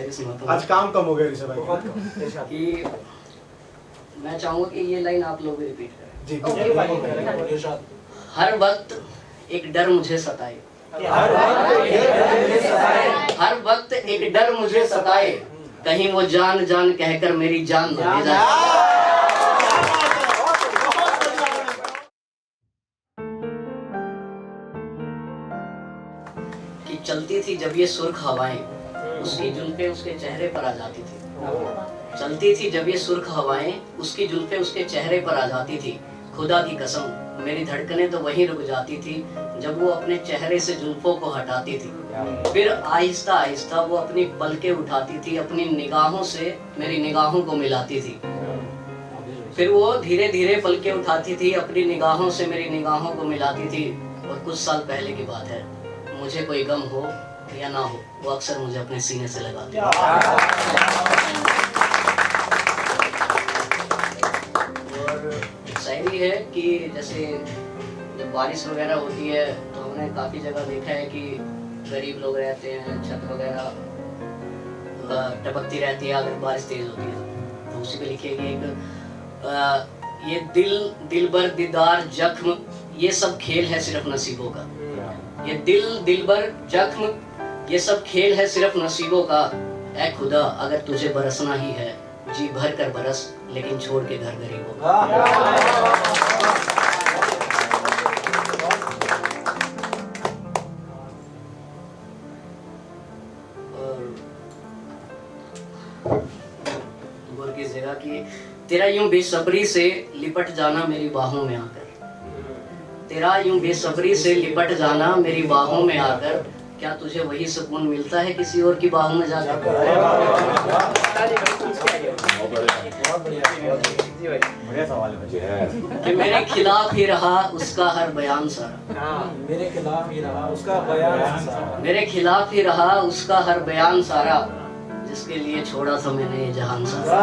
शायरी सुनाता हूँ। आज काम कम हो गया ऋषभ भाई कि मैं चाहूँगा कि ये लाइन आप लोग भी रिपीट करें। जी हर वक्त एक डर मुझे सताए, हर वक्त एक डर मुझे सताए, कहीं वो जान जान कहकर मेरी जान न ले जाए। कि चलती थी जब ये सुर्ख हवाएं, उसकी जुल्फे उसके चेहरे पर आ जाती थी। चलती थी जब ये सुर्ख हवाएं, उसकी जुल्फे उसके चेहरे पर आ जाती थी। खुदा की कसम मेरी धड़कनें तो वहीं रुक जाती थी जब वो अपने चेहरे से जुल्फों को हटाती थी। फिर आहिस्ता आहिस्ता वो अपनी पलकें उठाती थी, अपनी निगाहों से मेरी निगाहों को मिलाती थी। फिर वो धीरे धीरे पलकें उठाती थी, अपनी निगाहों से मेरी निगाहों को मिलाती थी। और कुछ साल पहले की बात है, मुझे कोई गम हो या ना हो, वो अक्सर मुझे अपने सीने से लगाती है। शायरी है कि जैसे जब बारिश वगैरह होती है तो हमने काफ़ी जगह देखा है कि गरीब लोग रहते हैं, छत वगैरह टपकती रहती है अगर बारिश तेज होती है। तो उसी पे लिखिए एक ये दिल भर दीदार जख्म, ये सब खेल है सिर्फ नसीबों का। ये दिल भर जख्म, ये सब खेल है सिर्फ नसीबों का। ऐ खुदा अगर तुझे बरसना ही है, जी भर कर बरस, लेकिन छोड़ के घर गरीबों का। और कीजिएगा कि तेरा यूं बेसब्री से लिपट जाना मेरी बाहों में आकर, तेरा यूं बेसब्री से लिपट जाना मेरी बाहों में आकर, क्या तुझे वही सुकून मिलता है किसी और की बाहों में जाकर? कि मेरे खिलाफ ही रहा उसका हर बयान सारा, मेरे खिलाफ ही रहा उसका बयान सारा, मेरे खिलाफ ही रहा उसका हर बयान सारा, जिसके लिए छोड़ा था मैंने ये जहान सारा।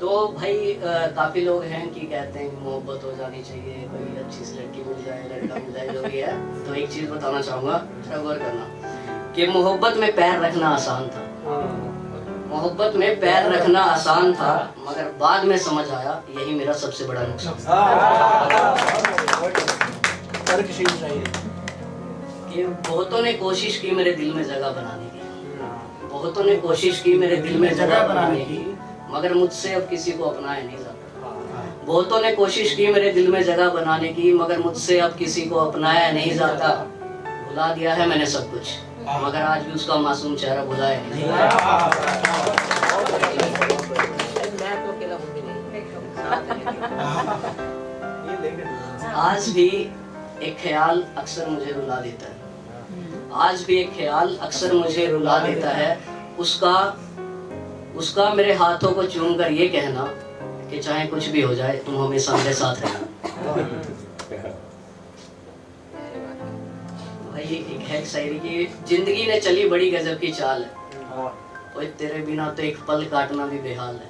तो भाई काफी लोग हैं कि कहते हैं मोहब्बत हो जानी चाहिए, कोई अच्छी सी लड़की मिल जाए, लड़का मिल जाए, जो भी है। तो एक चीज बताना चाहूंगा, गौर करना कि मोहब्बत में पैर रखना आसान था, मोहब्बत में पैर रखना आसान था, मगर बाद में समझ आया यही मेरा सबसे बड़ा नुकसान कि बहुतों ने कोशिश की मेरे दिल में जगह बनाने की, बहुतों ने कोशिश की मेरे दिल में जगह बनाने की, मगर मुझसे अब किसी को अपनाया नहीं जाता। बहुतों ने कोशिश की मेरे दिल में जगह बनाने की, मगर मुझसे अब किसी को अपनाया नहीं जाता। भुला दिया है मैंने सब कुछ, मगर आज भी उसका मासूम चेहरा भुलाया नहीं। आज भी एक ख्याल अक्सर मुझे रुला देता है, आज भी एक ख्याल अक्सर मुझे रुला देता है। उसका मेरे हाथों को चूम कर ये कहना कि चाहे कुछ भी हो जाए तुम हमेशा मेरे साथ रहना। भाई एक है शायरी की, जिंदगी ने चली बड़ी गजब की चाल है, ओए तेरे बिना तो एक पल काटना भी बेहाल है।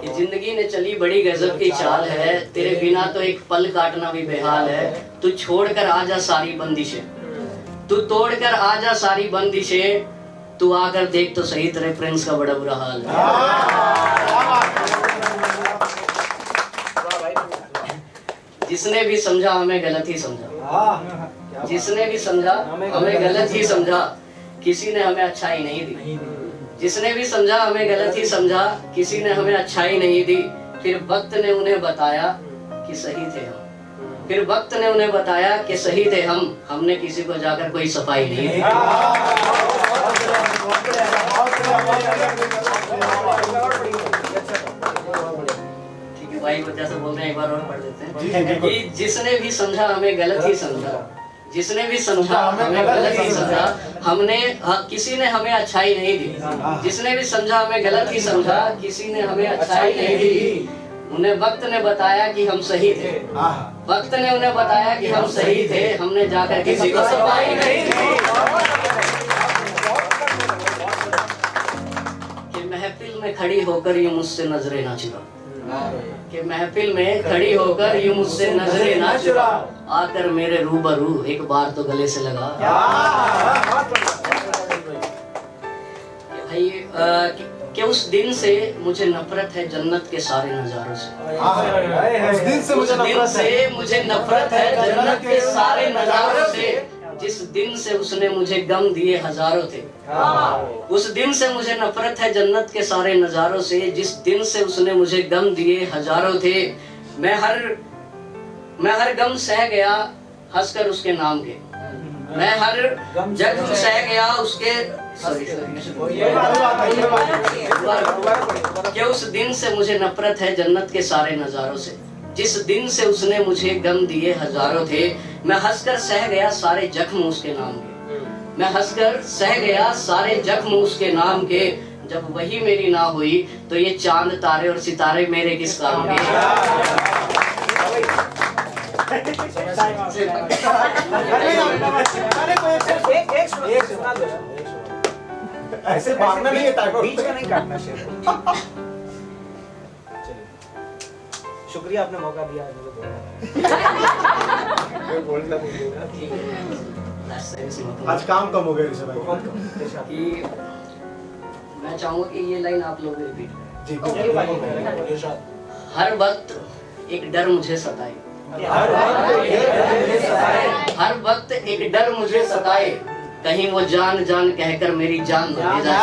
कि जिंदगी ने चली बड़ी गजब की चाल है, तेरे बिना तो एक पल काटना भी बेहाल है। तू छोड़कर आजा सारी बंदिशें, तू तोड़कर आजा सारी बंदिशें, तू आकर देख तो सही तेरे प्रिंस का बड़ा बुरा हाल है। जिसने भी समझा हमें गलत ही समझा, जिसने भी समझा हमें गलत ही समझा, किसी ने हमें अच्छाई नहीं दी। जिसने भी समझा हमें गलत ही समझा, किसी ने हमें अच्छाई नहीं दी। फिर वक्त ने उन्हें बताया कि सही थे हम, फिर वक्त ने उन्हें बताया कि सही थे हम, हमने किसी को जाकर कोई सफाई नहीं दी। ठीक है भाई, जैसे बोलते हैं एक बार और पढ़ देते हैं कि जिसने भी समझा हमें गलत ही समझा, जिसने भी समझा हमें गलत ही समझा, हमने किसी ने हमें अच्छाई नहीं दी। जिसने भी समझा हमें गलत ही समझा, किसी ने हमें अच्छाई नहीं दी। उन्हें वक्त ने बताया कि हम सही थे, वक्त ने उन्हें बताया कि हम सही थे, हमने जाकर किसी को सफाई नहीं दी। कि महफिल में खड़ी होकर यूं मुझसे नजरें ना चुरा, कि महफिल में खड़ी होकर यूं मुझसे नजरें ना चुरा, आकर मेरे रूबरू एक बार तो गले से लगा। भाई कि उस दिन से मुझे नफरत है जन्नत के सारे नजारों से। उस दिन से मुझे नफरत है जन्नत के सारे नजारों से, जिस दिन से उसने मुझे गम दिए हजारों थे। उस दिन से मुझे नफरत है जन्नत के सारे नजारों से, जिस दिन से उसने मुझे गम दिए हजारों थे। मैं हर गम सह गया हंसकर उसके नाम के, मैं हर जख्म सह गया उसके कि उस दिन से मुझे नफरत है जन्नत के सारे नजारों से, जिस दिन से उसने मुझे गम दिए हजारों थे। मैं हंसकर सह गया सारे जख्म उसके नाम के, मैं हंसकर सह गया सारे जख्म उसके नाम के। जब वही मेरी ना हुई तो ये चांद तारे और सितारे मेरे किस काम के। ऐसे भागना नहीं है, बीच में नहीं काटना शेर को। शुक्रिया आपने मौका दिया है मुझे बोलना। आज काम कम हो गया ऋषभ भाई। कि मैं चाहूंगा कि ये लाइन आप लोग रिपीट करें। जी हर वक्त एक डर मुझे सताए, हर वक्त एक डर मुझे सताए, कहीं वो जान जान कहकर मेरी जान न ले जाए।